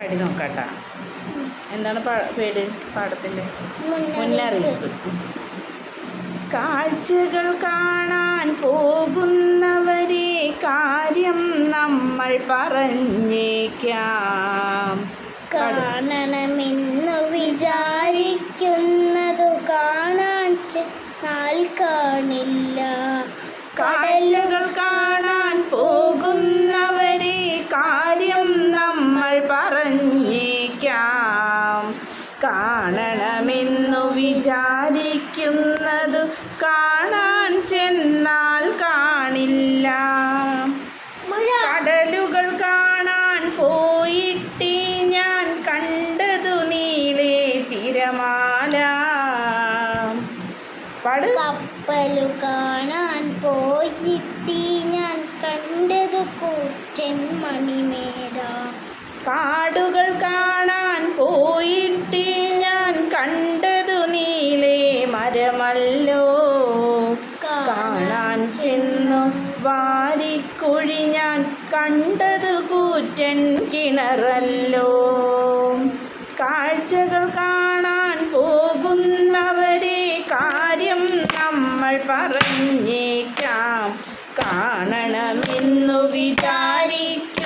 പാടി നോക്കാട്ടാ. എന്താണ് പേര് പാടത്തിൻ്റെ? മുന്നറിയിപ്പ്. കാഴ്ചകൾ കാണാൻ പോകുന്നവരെ കാര്യം നമ്മൾ പറഞ്ഞേക്കാം. കാണണമെന്നു വിചാരിക്കുന്നതു കാണാൻ ചെന്നാൽ കാണില്ല. കാഴ്ചകൾ കാണാൻ പോകുന്നവരെ കാര്യം നമ്മൾ പറഞ്ഞേക്കാം. കാണണമെന്നു വിചാരിക്കുന്നതു കാണാൻ ചെന്നാൽ കാണില്ല. കടലുകൾ കാണാൻ പോയിട്ട് ഞാൻ കണ്ടതു നീളെ തിരമാല. കപ്പലു കാണാൻ പോയിട്ട് ഞാൻ കണ്ടതു കൂറ്റൻ മണിമേട. കാടുകൾ കാണാൻ പോയിട്ട് ഞാൻ കണ്ടതു നീളെ മരമല്ലോ. കാണാൻ ചെന്നു വാരിക്കുഴി ഞാൻ കണ്ടതു കൂറ്റൻ കിണറല്ലോ. കാഴ്ചകൾ കാണാൻ പോകുന്നവരെ കാര്യം നമ്മൾ പറഞ്ഞേക്കാം. കാണണമെന്നു വിചാരിക്കും